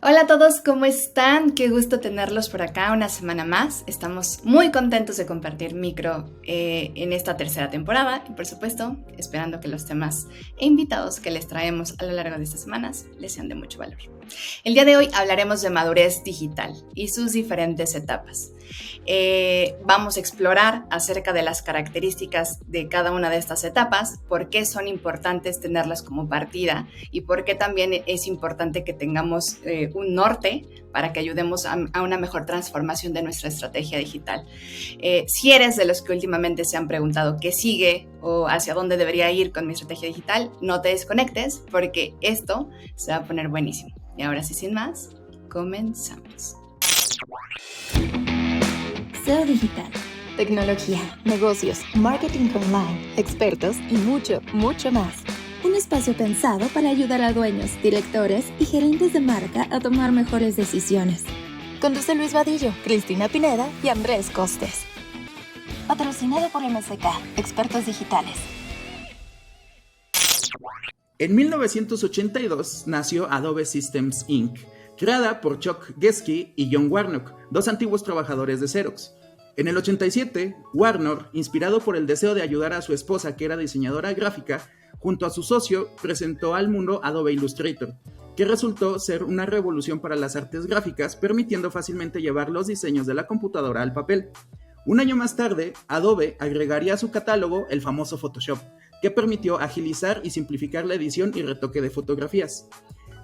Hola a todos, ¿cómo están? Qué gusto tenerlos por acá una semana más. Estamos muy contentos de compartir micro en esta tercera temporada y por supuesto esperando que los temas e invitados que les traemos a lo largo de estas semanas les sean de mucho valor. El día de hoy hablaremos de madurez digital y sus diferentes etapas. Vamos a explorar acerca de las características de cada una de estas etapas, por qué son importantes tenerlas como partida y por qué también es importante que tengamos un norte para que ayudemos a una mejor transformación de nuestra estrategia digital. Si eres de los que últimamente se han preguntado qué sigue o hacia dónde debería ir con mi estrategia digital, no te desconectes porque esto se va a poner buenísimo. Y ahora sí, sin más, comenzamos. SEO digital, tecnología, negocios, marketing online, expertos y mucho, mucho más. Un espacio pensado para ayudar a dueños, directores y gerentes de marca a tomar mejores decisiones. Conduce Luis Vadillo, Cristina Pineda y Andrés Costes. Patrocinado por MSK, expertos digitales. En 1982 nació Adobe Systems Inc., creada por Chuck Geschke y John Warnock, dos antiguos trabajadores de Xerox. En el 87, Warnock, inspirado por el deseo de ayudar a su esposa, que era diseñadora gráfica, junto a su socio, presentó al mundo Adobe Illustrator, que resultó ser una revolución para las artes gráficas, permitiendo fácilmente llevar los diseños de la computadora al papel. Un año más tarde, Adobe agregaría a su catálogo el famoso Photoshop, que permitió agilizar y simplificar la edición y retoque de fotografías.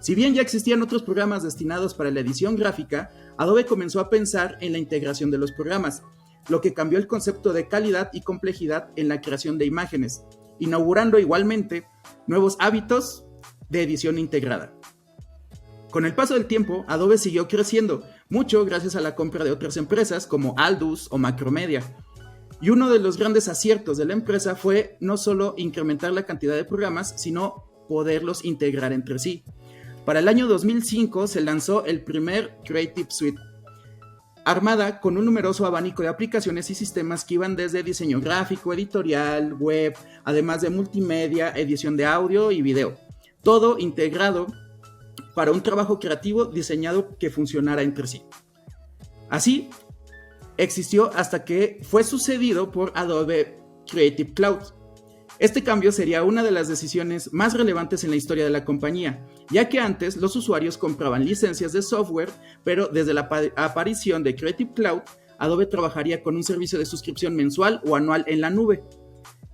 Si bien ya existían otros programas destinados para la edición gráfica, Adobe comenzó a pensar en la integración de los programas, lo que cambió el concepto de calidad y complejidad en la creación de imágenes, inaugurando igualmente nuevos hábitos de edición integrada. Con el paso del tiempo, Adobe siguió creciendo, mucho gracias a la compra de otras empresas como Aldus o Macromedia. Y uno de los grandes aciertos de la empresa fue no solo incrementar la cantidad de programas, sino poderlos integrar entre sí. Para el año 2005 se lanzó el primer Creative Suite, armada con un numeroso abanico de aplicaciones y sistemas que iban desde diseño gráfico, editorial, web, además de multimedia, edición de audio y video. Todo integrado para un trabajo creativo diseñado que funcionara entre sí. Así existió hasta que fue sucedido por Adobe Creative Cloud. Este cambio sería una de las decisiones más relevantes en la historia de la compañía, ya que antes los usuarios compraban licencias de software, pero desde la aparición de Creative Cloud, Adobe trabajaría con un servicio de suscripción mensual o anual en la nube.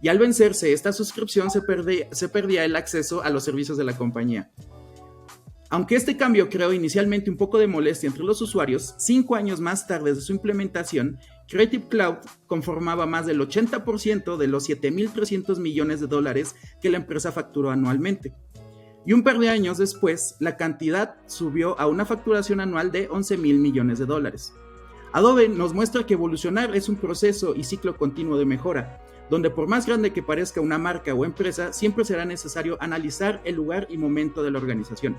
Y al vencerse esta suscripción se perdía el acceso a los servicios de la compañía. Aunque este cambio creó inicialmente un poco de molestia entre los usuarios, 5 años más tarde de su implementación, Creative Cloud conformaba más del 80% de los $7,300 millones que la empresa facturó anualmente. Y un par de años después, la cantidad subió a una facturación anual de $11,000 millones. Adobe nos muestra que evolucionar es un proceso y ciclo continuo de mejora, donde por más grande que parezca una marca o empresa, siempre será necesario analizar el lugar y momento de la organización,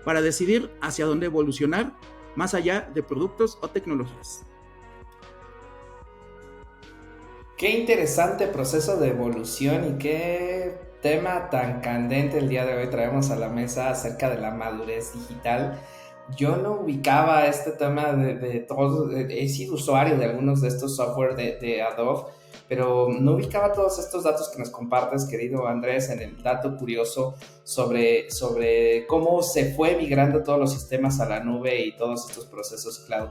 para decidir hacia dónde evolucionar, más allá de productos o tecnologías. Qué interesante proceso de evolución y qué tema tan candente el día de hoy traemos a la mesa acerca de la madurez digital. Yo no ubicaba este tema de todos, he sido usuario de algunos de estos software de Adobe, pero no ubicaba todos estos datos que nos compartes, querido Andrés, en el dato curioso sobre cómo se fue migrando todos los sistemas a la nube y todos estos procesos cloud.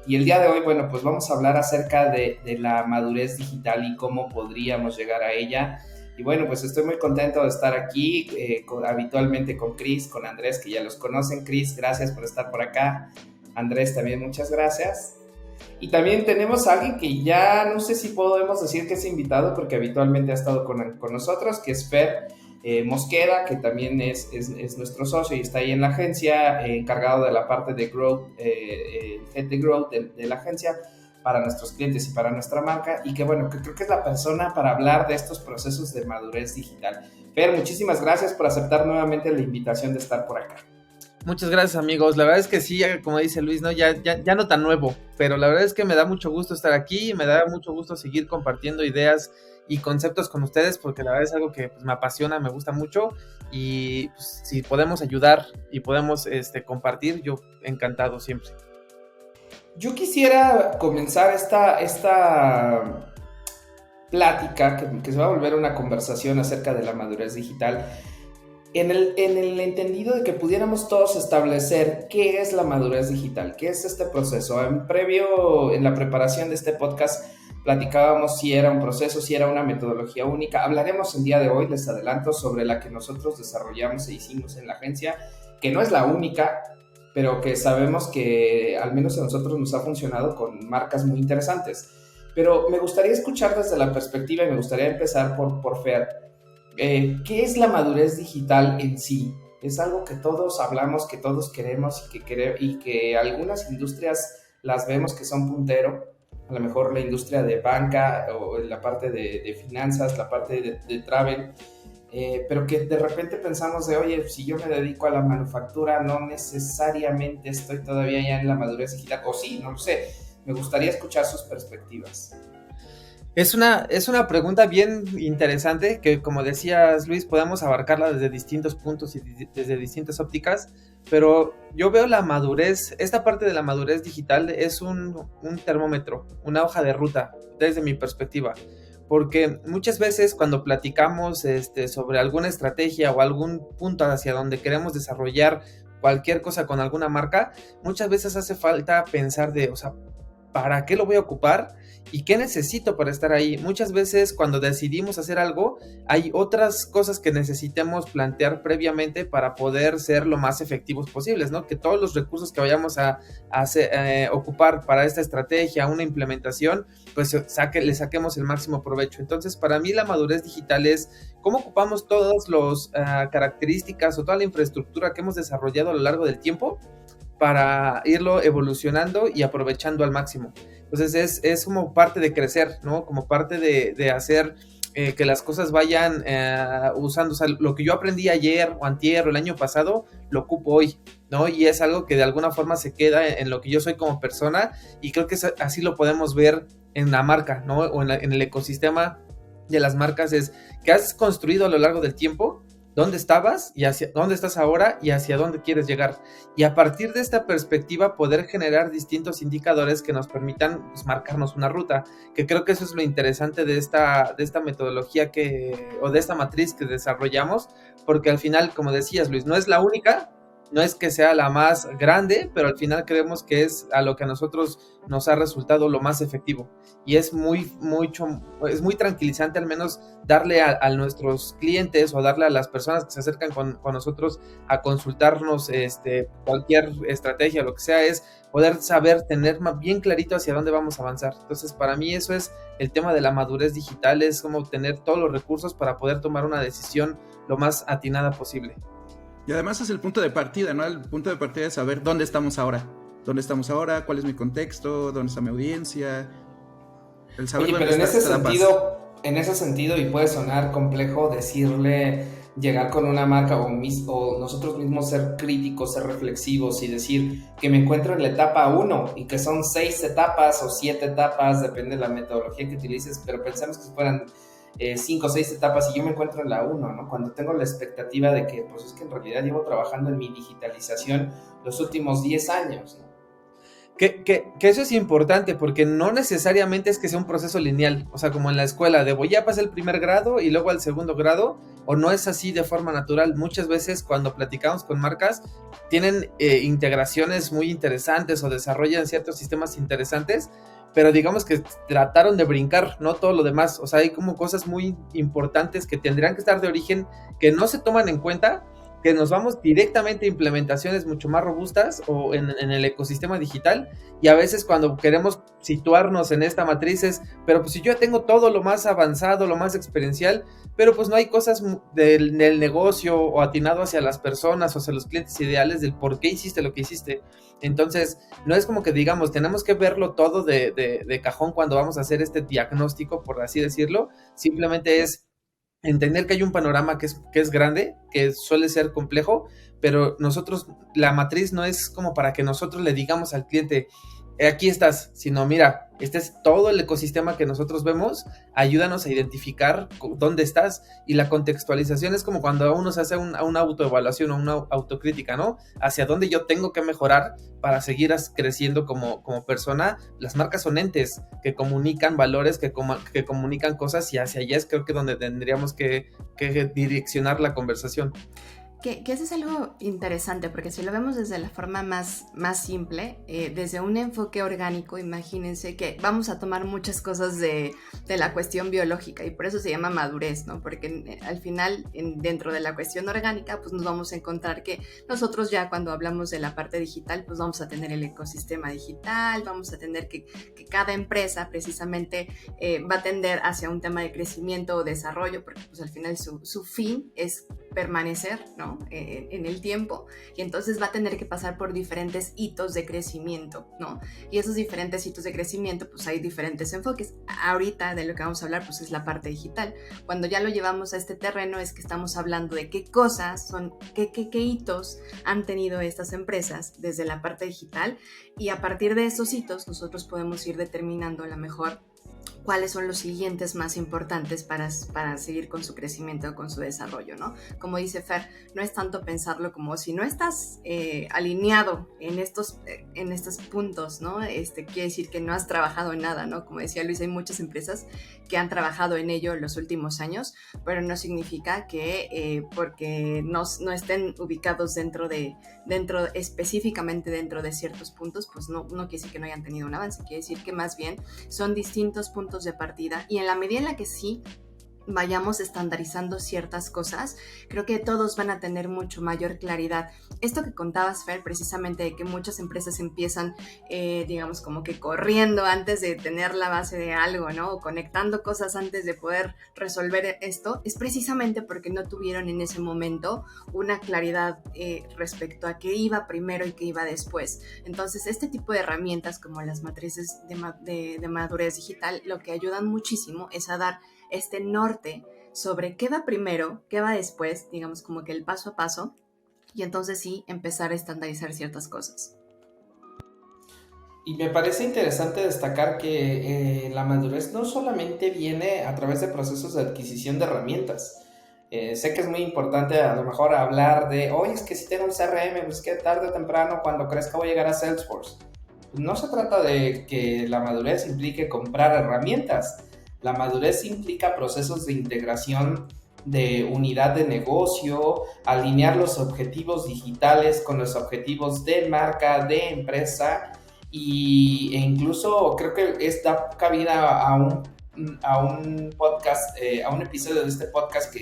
Y el día de hoy, bueno, pues vamos a hablar acerca de la madurez digital y cómo podríamos llegar a ella. Y bueno, pues estoy muy contento de estar aquí, habitualmente con Chris, con Andrés, que ya los conocen. Chris, gracias por estar por acá. Andrés, también muchas gracias. Y también tenemos a alguien que ya no sé si podemos decir que es invitado, porque habitualmente ha estado con nosotros, que es Fer Mosqueda, que también es nuestro socio y está ahí en la agencia, encargado de la parte de Growth, Head de Growth de la agencia para nuestros clientes y para nuestra marca, y que bueno, que creo que es la persona para hablar de estos procesos de madurez digital. Fer, muchísimas gracias por aceptar nuevamente la invitación de estar por acá. Muchas gracias, amigos. La verdad es que sí, como dice Luis, ¿no? Ya no tan nuevo, pero la verdad es que me da mucho gusto estar aquí, me da mucho gusto seguir compartiendo ideas y conceptos con ustedes, porque la verdad es algo que pues, me apasiona, me gusta mucho, y pues, si podemos ayudar y podemos compartir, yo encantado siempre. Yo quisiera comenzar esta plática, que se va a volver una conversación acerca de la madurez digital, en el entendido de que pudiéramos todos establecer qué es la madurez digital, qué es este proceso. En la preparación de este podcast, platicábamos si era un proceso, si era una metodología única. Hablaremos el día de hoy, les adelanto, sobre la que nosotros desarrollamos e hicimos en la agencia, que no es la única, pero que sabemos que al menos a nosotros nos ha funcionado con marcas muy interesantes. Pero me gustaría escuchar desde la perspectiva y me gustaría empezar por Fer. ¿Qué es la madurez digital en sí? Es algo que todos hablamos, que todos queremos y que algunas industrias las vemos que son puntero. A lo mejor la industria de banca o la parte de finanzas, la parte de travel. Pero que de repente pensamos de, oye, si yo me dedico a la manufactura, no necesariamente estoy todavía ya en la madurez digital. O sí, no lo sé. Me gustaría escuchar sus perspectivas. Es una pregunta bien interesante que, como decías, Luis, podemos abarcarla desde distintos puntos y desde distintas ópticas, pero yo veo la madurez, esta parte de la madurez digital es un termómetro, una hoja de ruta, desde mi perspectiva, porque muchas veces cuando platicamos sobre alguna estrategia o algún punto hacia donde queremos desarrollar cualquier cosa con alguna marca, muchas veces hace falta pensar de, o sea, ¿para qué lo voy a ocupar? ¿Y qué necesito para estar ahí? Muchas veces cuando decidimos hacer algo, hay otras cosas que necesitemos plantear previamente para poder ser lo más efectivos posibles, ¿no? Que todos los recursos que vayamos a ocupar para esta estrategia, una implementación, pues le saquemos el máximo provecho. Entonces, para mí la madurez digital es cómo ocupamos todas las características o toda la infraestructura que hemos desarrollado a lo largo del tiempo para irlo evolucionando y aprovechando al máximo. Entonces es como parte de crecer, ¿no? Como parte de hacer que las cosas vayan usando, o sea, lo que yo aprendí ayer o antier o el año pasado, lo ocupo hoy, ¿no? Y es algo que de alguna forma se queda en lo que yo soy como persona, y creo que así lo podemos ver en la marca, ¿no? O en el ecosistema de las marcas, es que has construido a lo largo del tiempo, dónde estabas y hacia dónde estás ahora y hacia dónde quieres llegar. Y a partir de esta perspectiva poder generar distintos indicadores que nos permitan pues, marcarnos una ruta, que creo que eso es lo interesante de esta metodología o de esta matriz que desarrollamos, porque al final, como decías, Luis, no es la única, no es que sea la más grande, pero al final creemos que es a lo que a nosotros nos ha resultado lo más efectivo. Y es muy tranquilizante al menos darle a nuestros clientes o darle a las personas que se acercan con nosotros a consultarnos cualquier estrategia o lo que sea, es poder saber, tener bien clarito hacia dónde vamos a avanzar. Entonces, para mí eso es el tema de la madurez digital, es como tener todos los recursos para poder tomar una decisión lo más atinada posible. Y además es el punto de partida, ¿no? El punto de partida es saber dónde estamos ahora. ¿Dónde estamos ahora? ¿Cuál es mi contexto? ¿Dónde está mi audiencia? El saber. Oye, pero en ese sentido, y puede sonar complejo llegar con una marca o nosotros mismos ser críticos, ser reflexivos y decir que me encuentro en la etapa 1 y que son 6 etapas o 7 etapas, depende de la metodología que utilices, pero pensamos que fueran 5 o 6 etapas y yo me encuentro en la 1, ¿no? Cuando tengo la expectativa de que, pues es que en realidad llevo trabajando en mi digitalización los últimos 10 años, ¿no? Que eso es importante porque no necesariamente es que sea un proceso lineal, o sea, como en la escuela, ya pasé el primer grado y luego al segundo grado, o no es así de forma natural. Muchas veces cuando platicamos con marcas tienen integraciones muy interesantes o desarrollan ciertos sistemas interesantes, pero digamos que trataron de brincar, no todo lo demás. O sea, hay como cosas muy importantes que tendrían que estar de origen, que no se toman en cuenta, que nos vamos directamente a implementaciones mucho más robustas o en el ecosistema digital, y a veces cuando queremos situarnos en esta matriz es, pero pues si yo ya tengo todo lo más avanzado, lo más experiencial, pero pues no hay cosas del negocio o atinado hacia las personas o hacia los clientes ideales del por qué hiciste lo que hiciste. Entonces, no es como que digamos, tenemos que verlo todo de cajón cuando vamos a hacer este diagnóstico, por así decirlo. Simplemente es entender que hay un panorama que es grande, que suele ser complejo, pero nosotros, la matriz no es como para que nosotros le digamos al cliente, aquí estás, sino mira, este es todo el ecosistema que nosotros vemos, ayúdanos a identificar dónde estás, y la contextualización es como cuando uno se hace una autoevaluación o una autocrítica, ¿no? Hacia dónde yo tengo que mejorar para seguir creciendo como persona. Las marcas son entes que comunican valores, que comunican cosas, y hacia allá es creo que donde tendríamos que direccionar la conversación. Que eso es algo interesante, porque si lo vemos desde la forma más simple, desde un enfoque orgánico, imagínense que vamos a tomar muchas cosas de la cuestión biológica, y por eso se llama madurez, ¿no? Porque al final, dentro de la cuestión orgánica, pues nos vamos a encontrar que nosotros ya cuando hablamos de la parte digital, pues vamos a tener el ecosistema digital, vamos a tener que cada empresa precisamente va a tender hacia un tema de crecimiento o desarrollo, porque pues al final su fin es permanecer, ¿no? En el tiempo, y entonces va a tener que pasar por diferentes hitos de crecimiento, ¿no? Y esos diferentes hitos de crecimiento, pues hay diferentes enfoques. Ahorita de lo que vamos a hablar, pues es la parte digital. Cuando ya lo llevamos a este terreno, es que estamos hablando de qué cosas son, qué hitos han tenido estas empresas desde la parte digital, y a partir de esos hitos nosotros podemos ir determinando a lo mejor cuáles son los siguientes más importantes para seguir con su crecimiento o con su desarrollo, ¿no? Como dice Fer, no es tanto pensarlo como si no estás alineado en estos puntos, ¿no? Quiere decir que no has trabajado en nada, ¿no? Como decía Luis, hay muchas empresas que han trabajado en ello en los últimos años, pero no significa que porque no estén ubicados específicamente dentro de ciertos puntos, pues no quiere decir que no hayan tenido un avance, quiere decir que más bien son distintos puntos de partida, y en la medida en la que sí vayamos estandarizando ciertas cosas, creo que todos van a tener mucho mayor claridad. Esto que contabas, Fer, precisamente de que muchas empresas empiezan, digamos, como que corriendo antes de tener la base de algo, ¿no? O conectando cosas antes de poder resolver esto, es precisamente porque no tuvieron en ese momento una claridad respecto a qué iba primero y qué iba después. Entonces, este tipo de herramientas como las matrices de madurez digital, lo que ayudan muchísimo es a dar este norte sobre qué va primero, qué va después, digamos como que el paso a paso, y entonces sí empezar a estandarizar ciertas cosas. Y me parece interesante destacar que la madurez no solamente viene a través de procesos de adquisición de herramientas. Sé que es muy importante a lo mejor hablar de, oye, es que si tengo un CRM, pues que tarde o temprano cuando crezca voy a llegar a Salesforce. Pues no se trata de que la madurez implique comprar herramientas. La madurez implica procesos de integración de unidad de negocio, alinear los objetivos digitales con los objetivos de marca, de empresa, e incluso creo que da cabida a un podcast, a un episodio de este podcast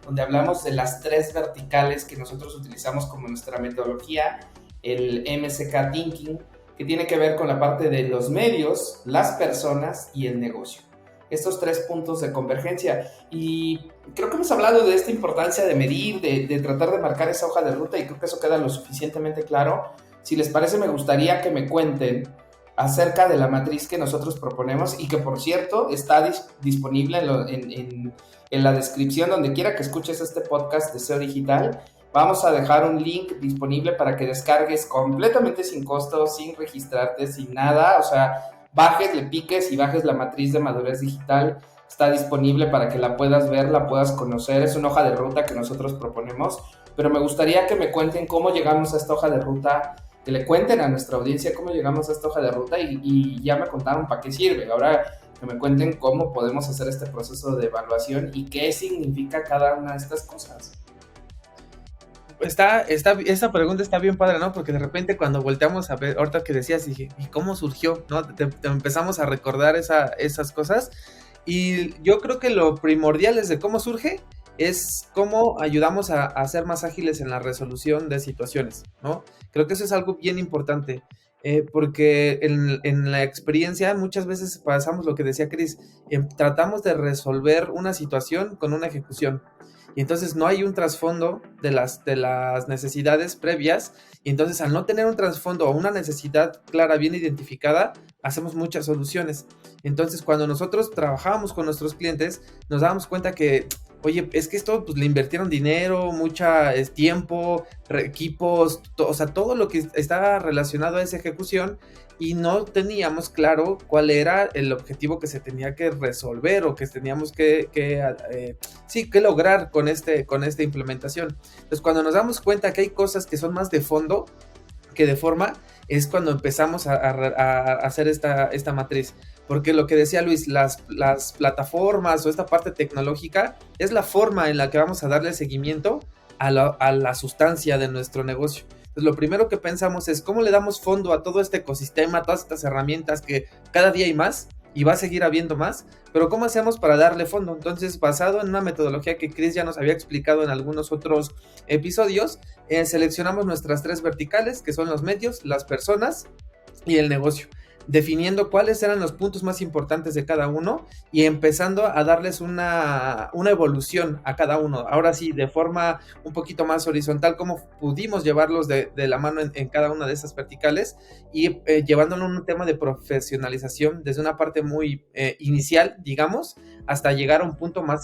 donde hablamos de las 3 verticales que nosotros utilizamos como nuestra metodología, el MSK Thinking, que tiene que ver con la parte de los medios, las personas y el negocio. Estos 3 puntos de convergencia, y creo que hemos hablado de esta importancia de medir, de tratar de marcar esa hoja de ruta, y creo que eso queda lo suficientemente claro. Si les parece, me gustaría que me cuenten acerca de la matriz que nosotros proponemos, y que por cierto está disponible en la descripción donde quiera que escuches este podcast de SEO Digital. Vamos a dejar un link disponible para que descargues completamente sin costo, sin registrarte, sin nada, o sea, bajes, le piques y bajes la matriz de madurez digital. Está disponible para que la puedas ver, la puedas conocer. Es una hoja de ruta que nosotros proponemos, pero me gustaría que me cuenten cómo llegamos a esta hoja de ruta, que le cuenten a nuestra audiencia cómo llegamos a esta hoja de ruta, y ya me contaron para qué sirve. Ahora que me cuenten cómo podemos hacer este proceso de evaluación y qué significa cada una de estas cosas. Esta pregunta está bien padre, ¿no? Porque de repente cuando volteamos a ver, ahorita que decías, dije, ¿y cómo surgió? ¿No? Te empezamos a recordar esas cosas, y yo creo que lo primordial desde cómo surge es cómo ayudamos a ser más ágiles en la resolución de situaciones, ¿no? Creo que eso es algo bien importante, porque en la experiencia muchas veces pasamos lo que decía Chris, tratamos de resolver una situación con una ejecución, y entonces no hay un trasfondo de las necesidades previas, y entonces al no tener un trasfondo o una necesidad clara, bien identificada, hacemos muchas soluciones. Entonces cuando nosotros trabajábamos con nuestros clientes, nos dábamos cuenta que oye, es que esto pues le invirtieron dinero, tiempo, equipos, o sea, todo lo que estaba relacionado a esa ejecución, y no teníamos claro cuál era el objetivo que se tenía que resolver o que teníamos que lograr con esta implementación. Entonces, cuando nos damos cuenta que hay cosas que son más de fondo que de forma, es cuando empezamos a hacer esta matriz. Porque lo que decía Luis, las plataformas o esta parte tecnológica es la forma en la que vamos a darle seguimiento a la sustancia de nuestro negocio. Entonces, lo primero que pensamos es cómo le damos fondo a todo este ecosistema, a todas estas herramientas que cada día hay más y va a seguir habiendo más, pero ¿cómo hacemos para darle fondo? Entonces, basado en una metodología que Chris ya nos había explicado en algunos otros episodios, seleccionamos nuestras 3 verticales, que son los medios, las personas y el negocio, definiendo cuáles eran los puntos más importantes de cada uno y empezando a darles una evolución a cada uno. Ahora sí, de forma un poquito más horizontal, cómo pudimos llevarlos de la mano en cada una de esas verticales y llevándolo a un tema de profesionalización desde una parte muy inicial, digamos, hasta llegar a un punto más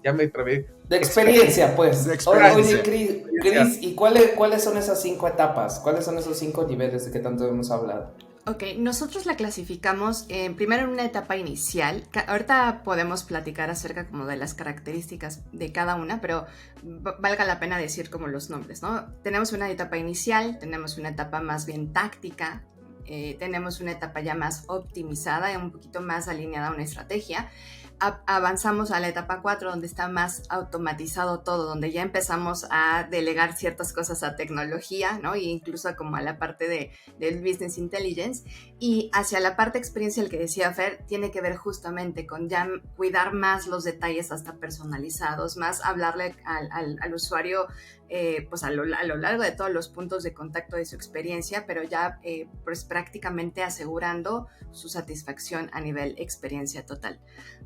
ya me trabé. De experiencia, pues. De experiencia. Oye, Chris, ¿y cuáles son esas 5 etapas? ¿Cuáles son esos 5 niveles de que tanto hemos hablado? Ok, nosotros la clasificamos primero en una etapa inicial. Ahorita podemos platicar acerca como de las características de cada una, pero valga la pena decir como los nombres, ¿no? Tenemos una etapa inicial, tenemos una etapa más bien táctica, tenemos una etapa ya más optimizada y un poquito más alineada a una estrategia. Avanzamos a la etapa 4, donde está más automatizado todo, donde ya empezamos a delegar ciertas cosas a tecnología, ¿no? E incluso como a la parte del business intelligence. Y hacia la parte experiencial que decía Fer, tiene que ver justamente con ya cuidar más los detalles hasta personalizados, más hablarle al usuario pues a lo largo de todos los puntos de contacto de su experiencia, pero ya pues prácticamente asegurando su satisfacción a nivel experiencia total.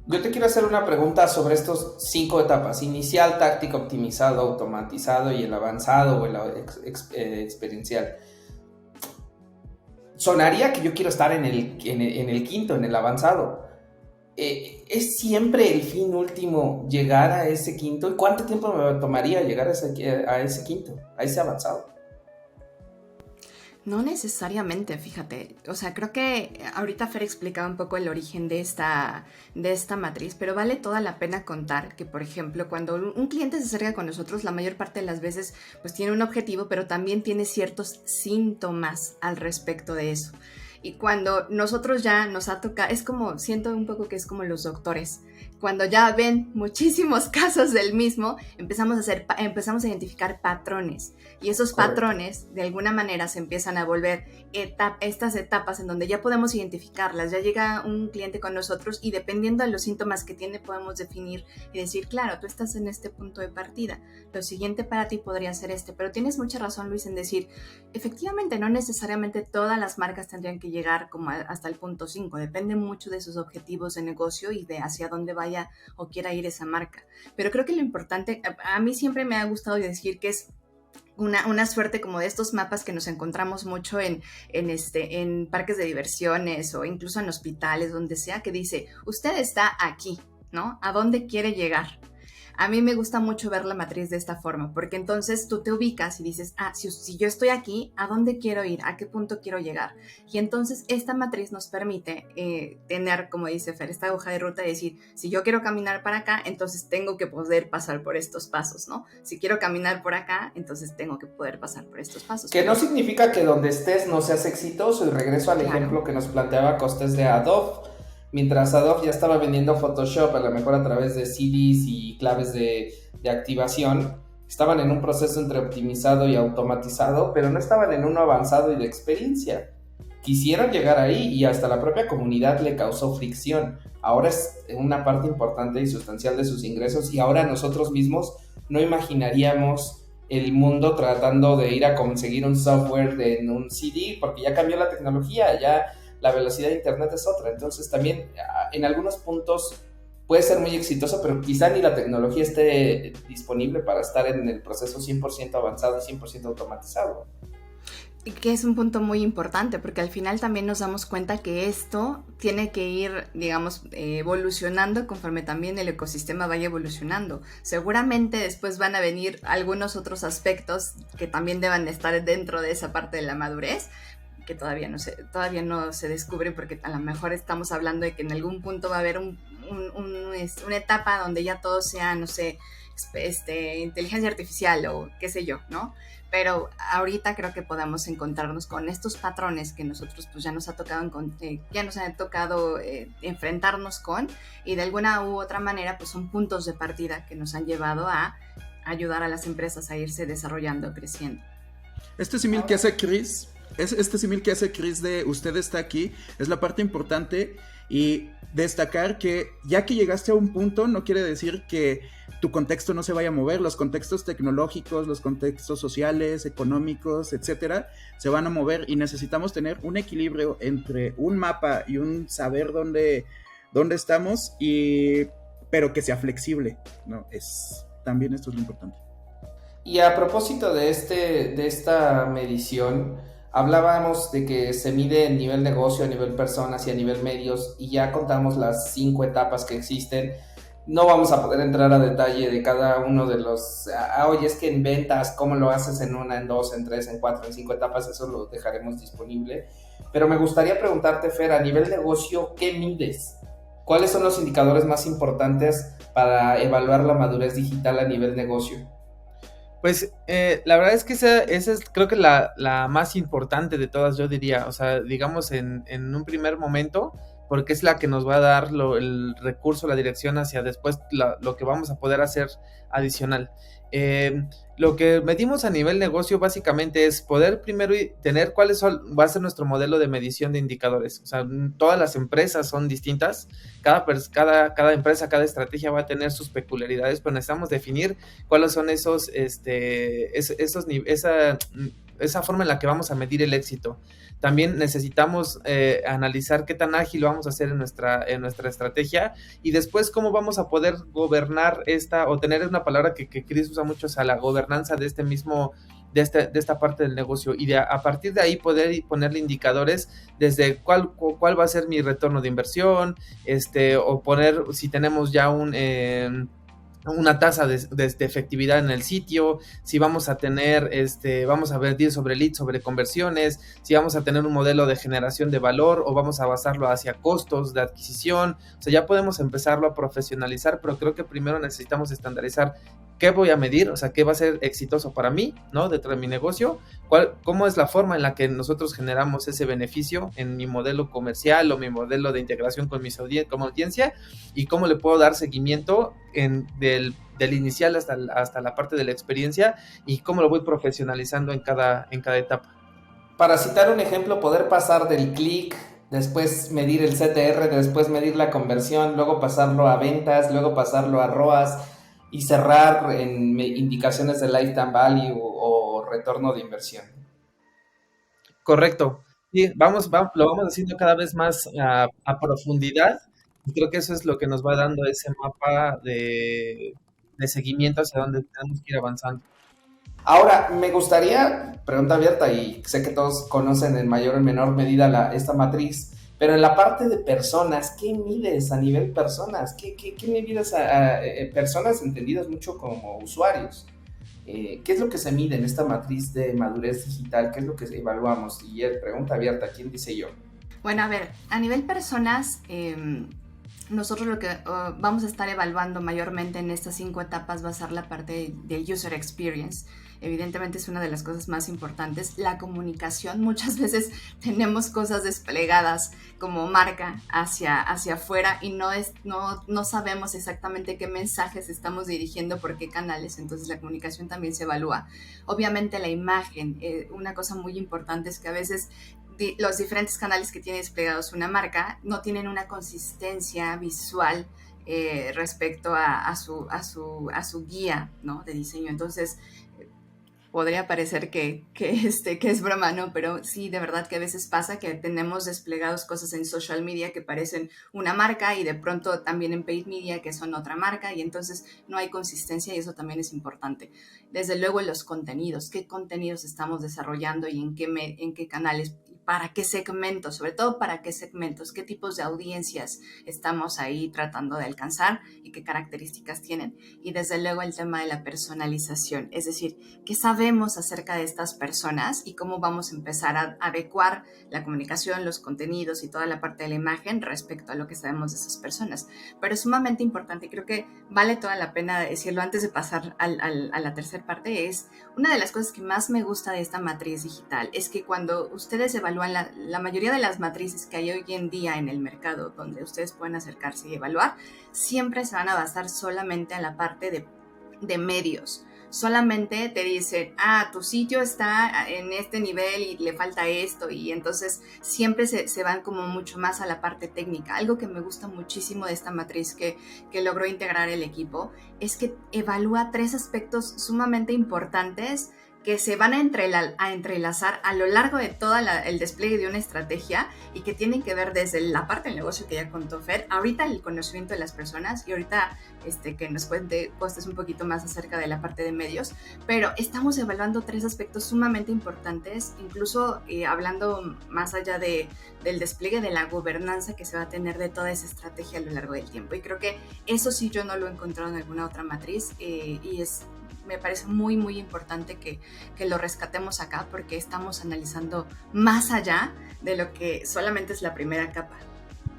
Yo te quiero hacer una pregunta sobre estos 5 etapas: inicial, táctico, optimizado, automatizado y el avanzado o el experiencial. Sonaría que yo quiero estar en el quinto, en el avanzado. ¿Es siempre el fin último llegar a ese quinto? ¿Y cuánto tiempo me tomaría llegar a ese quinto, a ese avanzado? No necesariamente, fíjate. O sea, creo que ahorita Fer explicaba un poco el origen de esta matriz, pero vale toda la pena contar que, por ejemplo, cuando un cliente se acerca con nosotros, la mayor parte de las veces pues tiene un objetivo, pero también tiene ciertos síntomas al respecto de eso. Y cuando nosotros ya nos ha tocado, siento un poco que es como los doctores. Cuando ya ven muchísimos casos del mismo, empezamos a identificar patrones. Y esos patrones, de alguna manera, se empiezan a volver estas etapas en donde ya podemos identificarlas. Ya llega un cliente con nosotros y dependiendo de los síntomas que tiene, podemos definir y decir, claro, tú estás en este punto de partida. Lo siguiente para ti podría ser este. Pero tienes mucha razón, Luis, en decir, efectivamente, no necesariamente todas las marcas tendrían que llegar como hasta el punto 5. Depende mucho de sus objetivos de negocio y de hacia dónde vaya o quiera ir esa marca. Pero creo que lo importante, a mí siempre me ha gustado decir que es una suerte como de estos mapas que nos encontramos mucho en parques de diversiones o incluso en hospitales, donde sea, que dice, usted está aquí, ¿no? ¿A dónde quiere llegar? A mí me gusta mucho ver la matriz de esta forma, porque entonces tú te ubicas y dices, si yo estoy aquí, ¿a dónde quiero ir? ¿A qué punto quiero llegar? Y entonces esta matriz nos permite tener, como dice Fer, esta hoja de ruta de decir, si yo quiero caminar para acá, entonces tengo que poder pasar por estos pasos, ¿no? Si quiero caminar por acá, entonces tengo que poder pasar por estos pasos. Que no significa que donde estés no seas exitoso, y regreso al ejemplo que nos planteaba Costés de Adobe. Mientras Adobe ya estaba vendiendo Photoshop, a lo mejor a través de CDs y claves de activación, estaban en un proceso entre optimizado y automatizado, pero no estaban en uno avanzado y de experiencia. Quisieron llegar ahí y hasta la propia comunidad le causó fricción. Ahora es una parte importante y sustancial de sus ingresos, y ahora nosotros mismos no imaginaríamos el mundo tratando de ir a conseguir un software en un CD, porque ya cambió la tecnología, ya la velocidad de internet es otra. Entonces también en algunos puntos puede ser muy exitoso, pero quizá ni la tecnología esté disponible para estar en el proceso 100% avanzado y 100% automatizado. Que es un punto muy importante, porque al final también nos damos cuenta que esto tiene que ir, digamos, evolucionando conforme también el ecosistema vaya evolucionando. Seguramente después van a venir algunos otros aspectos que también deban estar dentro de esa parte de la madurez, que todavía no se descubre, porque a lo mejor estamos hablando de que en algún punto va a haber una etapa donde ya todo sea, no sé, inteligencia artificial o qué sé yo, ¿no? Pero ahorita creo que podemos encontrarnos con estos patrones que nosotros pues ya nos ha tocado enfrentarnos con, y de alguna u otra manera pues son puntos de partida que nos han llevado a ayudar a las empresas a irse desarrollando, creciendo. Este símil que hace Chris, de usted está aquí, es la parte importante, y destacar que ya que llegaste a un punto no quiere decir que tu contexto no se vaya a mover. Los contextos tecnológicos, los contextos sociales, económicos, etcétera, se van a mover, y necesitamos tener un equilibrio entre un mapa y un saber dónde estamos, pero que sea flexible, ¿no? También esto es lo importante. Y a propósito de esta medición, hablábamos de que se mide en nivel negocio, a nivel personas y a nivel medios, y ya contamos las 5 etapas que existen. No vamos a poder entrar a detalle de cada uno de los... oye, es que en ventas, ¿cómo lo haces en 1, en 2, en 3, en 4, en 5 etapas? Eso lo dejaremos disponible. Pero me gustaría preguntarte, Fer, a nivel negocio, ¿qué mides? ¿Cuáles son los indicadores más importantes para evaluar la madurez digital a nivel negocio? Pues la verdad es que esa es creo que la más importante de todas, yo diría. O sea, digamos en un primer momento, porque es la que nos va a dar el recurso, la dirección hacia después lo que vamos a poder hacer adicional. Lo que medimos a nivel negocio básicamente es poder primero tener va a ser nuestro modelo de medición de indicadores. O sea, todas las empresas son distintas, cada empresa, cada estrategia va a tener sus peculiaridades, pero necesitamos definir cuáles son esa forma en la que vamos a medir el éxito. También necesitamos analizar qué tan ágil vamos a hacer en nuestra estrategia, y después cómo vamos a poder gobernar o tener una palabra que Chris usa mucho, o sea, la gobernanza de esta parte del negocio, y a partir de ahí poder ponerle indicadores desde cuál va a ser mi retorno de inversión, o poner si tenemos ya una tasa de efectividad en el sitio, si vamos a tener, vamos a medir sobre leads, sobre conversiones, si vamos a tener un modelo de generación de valor o vamos a basarlo hacia costos de adquisición. O sea, ya podemos empezarlo a profesionalizar, pero creo que primero necesitamos estandarizar qué voy a medir, o sea, qué va a ser exitoso para mí, ¿no? Dentro de mi negocio, cómo es la forma en la que nosotros generamos ese beneficio en mi modelo comercial o mi modelo de integración con como audiencia, y cómo le puedo dar seguimiento del inicial hasta la parte de la experiencia, y cómo lo voy profesionalizando en cada etapa. Para citar un ejemplo, poder pasar del clic, después medir el CTR, después medir la conversión, luego pasarlo a ventas, luego pasarlo a ROAS y cerrar en indicaciones de lifetime value o retorno de inversión. Correcto. Sí, lo vamos haciendo cada vez más a profundidad, y creo que eso es lo que nos va dando ese mapa de seguimiento hacia donde tenemos que ir avanzando. Ahora, me gustaría, pregunta abierta, y sé que todos conocen en mayor o menor medida esta matriz, pero en la parte de personas, ¿qué mides a nivel personas? ¿Qué mides a personas entendidas mucho como usuarios? ¿Qué es lo que se mide en esta matriz de madurez digital? ¿Qué es lo que evaluamos? Y pregunta abierta, ¿quién dice yo? Bueno, a ver, a nivel personas, nosotros lo que vamos a estar evaluando mayormente en estas 5 etapas va a ser la parte de user experience. Evidentemente es una de las cosas más importantes. La comunicación, muchas veces tenemos cosas desplegadas como marca hacia afuera y no sabemos exactamente qué mensajes estamos dirigiendo por qué canales. Entonces la comunicación también se evalúa. Obviamente la imagen, una cosa muy importante es que a veces los diferentes canales que tiene desplegados una marca no tienen una consistencia visual respecto a su guía, ¿no? De diseño. Entonces, podría parecer que es broma, ¿no? Pero sí, de verdad que a veces pasa que tenemos desplegados cosas en social media que parecen una marca y de pronto también en paid media que son otra marca y entonces no hay consistencia y eso también es importante. Desde luego en los contenidos, qué contenidos estamos desarrollando y en qué canales, para qué segmentos, sobre todo para qué segmentos, qué tipos de audiencias estamos ahí tratando de alcanzar y qué características tienen. Y desde luego el tema de la personalización, es decir, qué sabemos acerca de estas personas y cómo vamos a empezar a adecuar la comunicación, los contenidos y toda la parte de la imagen respecto a lo que sabemos de esas personas. Pero es sumamente importante y creo que vale toda la pena decirlo antes de pasar a la tercera parte. Es una de las cosas que más me gusta de esta matriz digital, es que cuando ustedes evalúan la mayoría de las matrices que hay hoy en día en el mercado donde ustedes pueden acercarse y evaluar, siempre se van a basar solamente a la parte de medios. Solamente te dicen, tu sitio está en este nivel y le falta esto, y entonces siempre se van como mucho más a la parte técnica. Algo que me gusta muchísimo de esta matriz que logró integrar el equipo es que evalúa 3 aspectos sumamente importantes que se van a entrelazar a lo largo de todo el despliegue de una estrategia y que tienen que ver desde la parte del negocio que ya contó Fer, ahorita el conocimiento de las personas y ahorita que nos cuente Costes un poquito más acerca de la parte de medios, pero estamos evaluando 3 aspectos sumamente importantes, incluso hablando más allá del despliegue de la gobernanza que se va a tener de toda esa estrategia a lo largo del tiempo. Y creo que eso sí yo no lo he encontrado en alguna otra matriz y me parece muy, muy importante que lo rescatemos acá porque estamos analizando más allá de lo que solamente es la primera capa.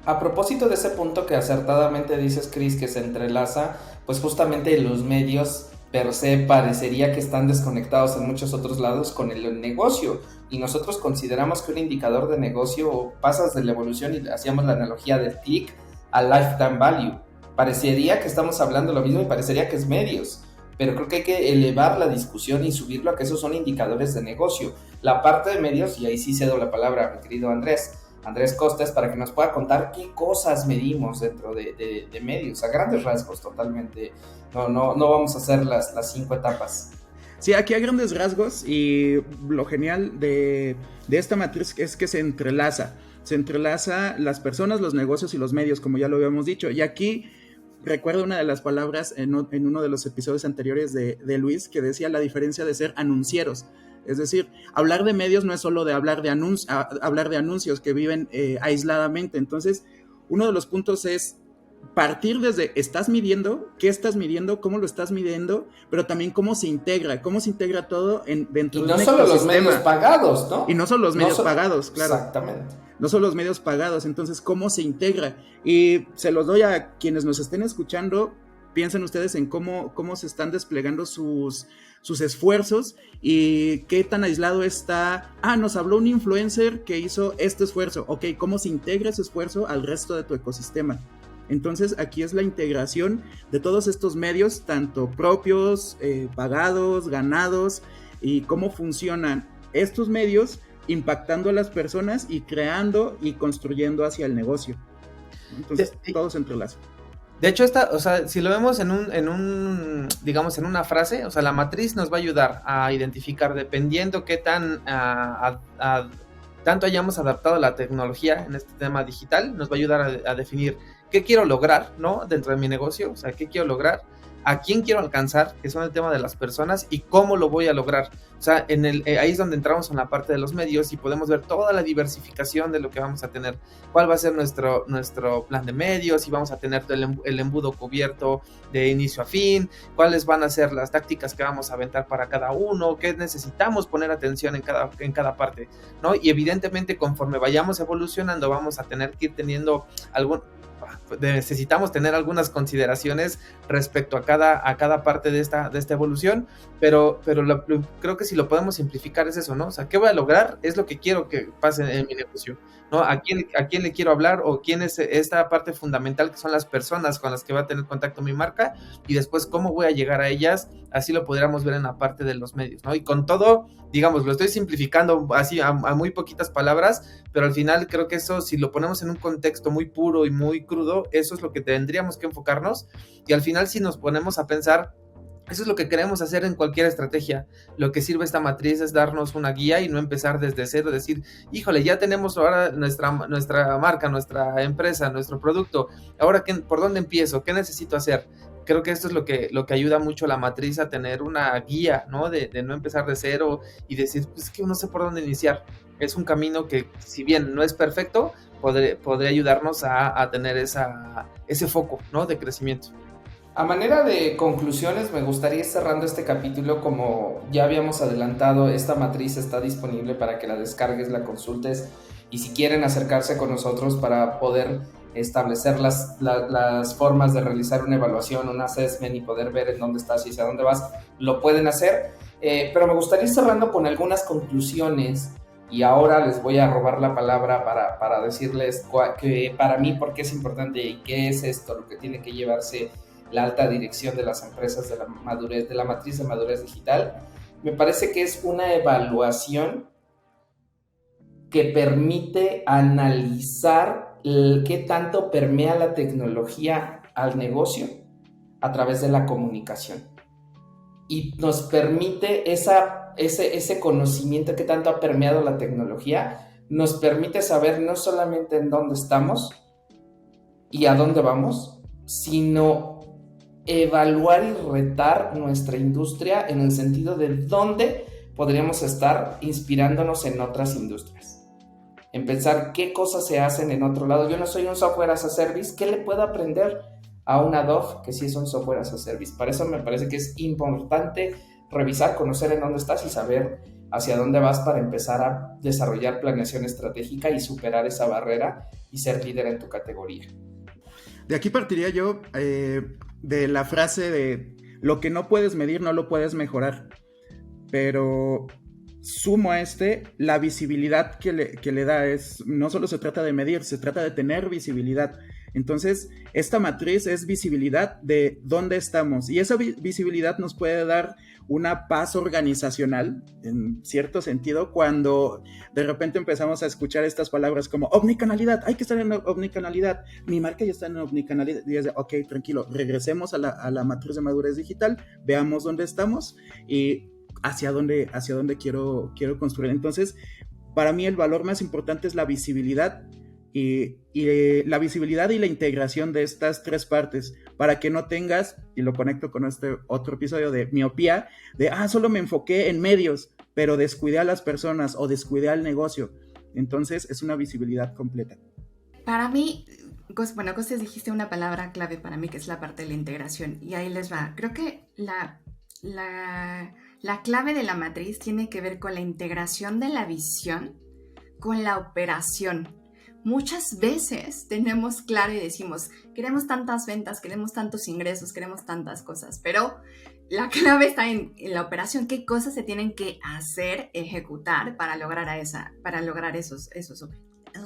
A propósito de ese punto que acertadamente dices, Cris, que se entrelaza, pues justamente los medios per se parecería que están desconectados en muchos otros lados con el negocio, y nosotros consideramos que un indicador de negocio pasas de la evolución, y hacíamos la analogía del click al lifetime value. Parecería que estamos hablando lo mismo y parecería que es medios, pero creo que hay que elevar la discusión y subirlo a que esos son indicadores de negocio. La parte de medios, y ahí sí cedo la palabra a mi querido Andrés Costes, para que nos pueda contar qué cosas medimos dentro de medios, a grandes rasgos totalmente. No vamos a hacer las 5 etapas. Sí, aquí a grandes rasgos, y lo genial de esta matriz es que se entrelaza las personas, los negocios y los medios, como ya lo habíamos dicho, y aquí recuerdo una de las palabras en uno de los episodios anteriores de Luis, que decía la diferencia de ser anuncieros. Es decir, hablar de medios no es solo de hablar de anuncios que viven aisladamente. Entonces, uno de los puntos es partir desde ¿estás midiendo? ¿Qué estás midiendo? ¿Cómo lo estás midiendo? Pero también cómo se integra todo dentro de un ecosistema. Y no solo los medios pagados, ¿no? Y no solo los medios pagados, claro. Exactamente. No son los medios pagados, entonces ¿cómo se integra? Y se los doy a quienes nos estén escuchando, piensen ustedes en cómo se están desplegando sus esfuerzos y qué tan aislado está. Nos habló un influencer que hizo este esfuerzo, ok, ¿cómo se integra ese esfuerzo al resto de tu ecosistema? Entonces aquí es la integración de todos estos medios, tanto propios, pagados, ganados, y cómo funcionan estos medios impactando a las personas y creando y construyendo hacia el negocio. Entonces todo se entrelaza. De hecho, si lo vemos digamos, en una frase, la matriz nos va a ayudar a identificar, dependiendo qué tanto hayamos adaptado la tecnología en este tema digital, nos va a ayudar a definir qué quiero lograr, ¿no? Dentro de mi negocio, qué quiero lograr, a quién quiero alcanzar, que son el tema de las personas, y cómo lo voy a lograr. Ahí es donde entramos en la parte de los medios y podemos ver toda la diversificación de lo que vamos a tener. ¿Cuál va a ser nuestro plan de medios? Si vamos a tener el embudo cubierto de inicio a fin, cuáles van a ser las tácticas que vamos a aventar para cada uno, qué necesitamos poner atención en cada parte, ¿no? Y evidentemente, conforme vayamos evolucionando, vamos a tener que ir teniendo necesitamos tener algunas consideraciones respecto a cada parte de esta evolución, pero creo que si lo podemos simplificar es eso, ¿no? ¿Qué voy a lograr? Es lo que quiero que pase en mi negocio, ¿no? ¿A quién le quiero hablar? O quién es esta parte fundamental, que son las personas con las que va a tener contacto mi marca, y después cómo voy a llegar a ellas. Así lo podríamos ver en la parte de los medios, ¿no? Y con todo, digamos, lo estoy simplificando así a muy poquitas palabras, pero al final creo que eso, si lo ponemos en un contexto muy puro y muy crudo, eso es lo que tendríamos que enfocarnos. Y al final, si nos ponemos a pensar, Eso es lo que queremos hacer en cualquier estrategia. Lo que sirve esta matriz es darnos una guía y no empezar desde cero, decir, híjole, ya tenemos ahora nuestra marca, nuestra empresa, nuestro producto. Ahora, ¿por dónde empiezo? ¿Qué necesito hacer? Creo que esto es lo que ayuda mucho a la matriz a tener una guía, ¿no? De no empezar de cero y decir, pues es que no sé por dónde iniciar. Es un camino que, si bien no es perfecto, podría ayudarnos a tener ese foco, ¿no? De crecimiento. A manera de conclusiones, me gustaría ir cerrando este capítulo. Como ya habíamos adelantado, esta matriz está disponible para que la descargues, la consultes, y si quieren acercarse con nosotros para poder establecer las formas de realizar una evaluación, un assessment y poder ver en dónde estás y hacia dónde vas, lo pueden hacer. Pero me gustaría ir cerrando con algunas conclusiones, y ahora les voy a robar la palabra para decirles que para mí por qué es importante y qué es esto, lo que tiene que llevarse la alta dirección de las empresas de la madurez, de la matriz de madurez digital. Me parece que es una evaluación que permite analizar qué tanto permea la tecnología al negocio a través de la comunicación, y nos permite ese conocimiento que tanto ha permeado la tecnología, nos permite saber no solamente en dónde estamos y a dónde vamos, sino evaluar y retar nuestra industria en el sentido de dónde podríamos estar inspirándonos en otras industrias, en pensar qué cosas se hacen en otro lado. Yo no soy un software as a service, ¿qué le puedo aprender a una Adobe que sí es un software as a service? Para eso me parece que es importante revisar, conocer en dónde estás y saber hacia dónde vas para empezar a desarrollar planeación estratégica y superar esa barrera y ser líder en tu categoría. De aquí partiría yo de la frase de lo que no puedes medir no lo puedes mejorar, pero sumo a la visibilidad que le da. No solo se trata de medir, se trata de tener visibilidad. Entonces, esta matriz es visibilidad de dónde estamos, y esa visibilidad nos puede dar una paz organizacional, en cierto sentido, cuando de repente empezamos a escuchar estas palabras como omnicanalidad. Hay que estar en omnicanalidad, mi marca ya está en omnicanalidad, y es de, ok, tranquilo, regresemos a la matriz de madurez digital, veamos dónde estamos y hacia dónde quiero construir. Entonces, para mí el valor más importante es la visibilidad, y la visibilidad y la integración de estas tres partes, para que no tengas, y lo conecto con este otro episodio de miopía, de solo me enfoqué en medios, pero descuidé a las personas o descuidé al negocio. Entonces es una visibilidad completa. Para mí, Costes, dijiste una palabra clave para mí, que es la parte de la integración, y ahí les va. Creo que la clave de la matriz tiene que ver con la integración de la visión con la operación. Muchas veces tenemos claro y decimos, queremos tantas ventas, queremos tantos ingresos, queremos tantas cosas, pero la clave está en la operación. ¿Qué cosas se tienen que hacer, ejecutar para lograr esos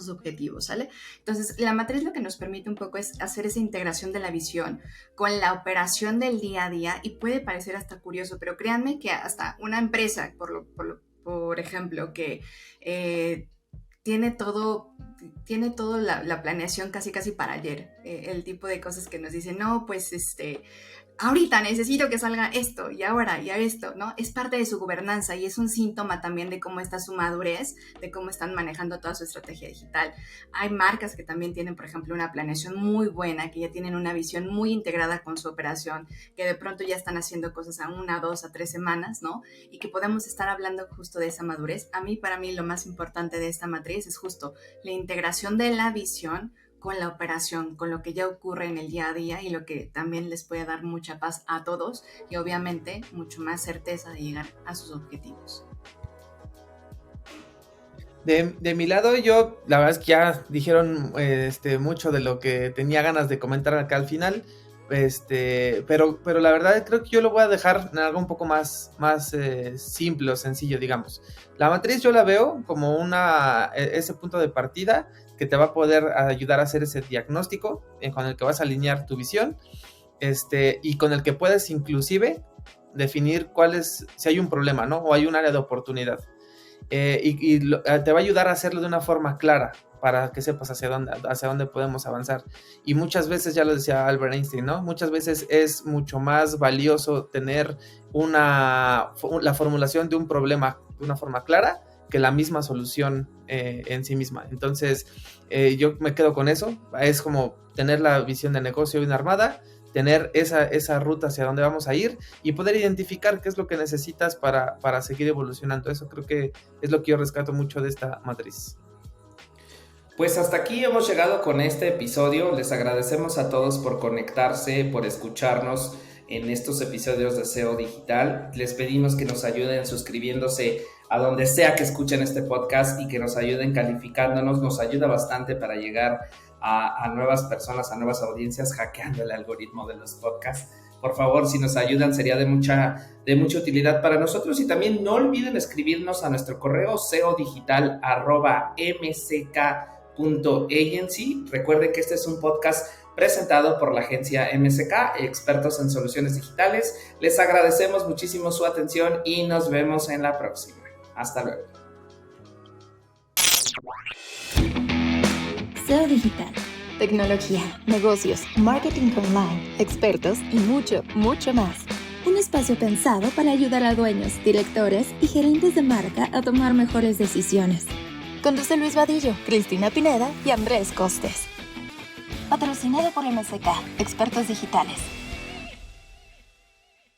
objetivos, ¿sale? Entonces, la matriz lo que nos permite un poco es hacer esa integración de la visión con la operación del día a día, y puede parecer hasta curioso, pero créanme que hasta una empresa, por ejemplo, que tiene todo la planeación casi para ayer, el tipo de cosas que nos dicen, no, pues ahorita necesito que salga esto, y ahora, y a esto, ¿no? Es parte de su gobernanza, y es un síntoma también de cómo está su madurez, de cómo están manejando toda su estrategia digital. Hay marcas que también tienen, por ejemplo, una planeación muy buena, que ya tienen una visión muy integrada con su operación, que de pronto ya están haciendo cosas a 1, 2, a 3 semanas, ¿no? Y que podemos estar hablando justo de esa madurez. Para mí, lo más importante de esta matriz es justo la integración de la visión con la operación, con lo que ya ocurre en el día a día, y lo que también les puede dar mucha paz a todos y obviamente mucho más certeza de llegar a sus objetivos. De mi lado, yo, la verdad es que ya dijeron mucho de lo que tenía ganas de comentar acá al final, pero la verdad creo que yo lo voy a dejar en algo un poco más simple o sencillo, digamos. La matriz yo la veo como ese punto de partida que te va a poder ayudar a hacer ese diagnóstico con el que vas a alinear tu visión, y con el que puedes inclusive definir si hay un problema, ¿no? O hay un área de oportunidad. Te va a ayudar a hacerlo de una forma clara, para que sepas hacia dónde podemos avanzar. Y muchas veces, ya lo decía Albert Einstein, ¿no? Muchas veces es mucho más valioso tener la formulación de un problema de una forma clara que la misma solución en sí misma. Entonces, yo me quedo con eso. Es como tener la visión de negocio bien armada, tener esa ruta hacia dónde vamos a ir y poder identificar qué es lo que necesitas para seguir evolucionando. Eso creo que es lo que yo rescato mucho de esta matriz. Pues hasta aquí hemos llegado con este episodio. Les agradecemos a todos por conectarse, por escucharnos en estos episodios de SEO Digital. Les pedimos que nos ayuden suscribiéndose a donde sea que escuchen este podcast y que nos ayuden calificándonos. Nos ayuda bastante para llegar a nuevas personas, a nuevas audiencias, hackeando el algoritmo de los podcasts. Por favor, si nos ayudan, sería de mucha utilidad para nosotros. Y también no olviden escribirnos a nuestro correo seodigital@mck.agency. Recuerden que este es un podcast presentado por la agencia MSK, expertos en soluciones digitales. Les agradecemos muchísimo su atención y nos vemos en la próxima. Hasta luego. SEO Digital, tecnología, negocios, marketing online, expertos y mucho, mucho más. Un espacio pensado para ayudar a dueños, directores y gerentes de marca a tomar mejores decisiones. Conduce Luis Vadillo, Cristina Pineda y Andrés Costes. Patrocinado por MSK, expertos digitales.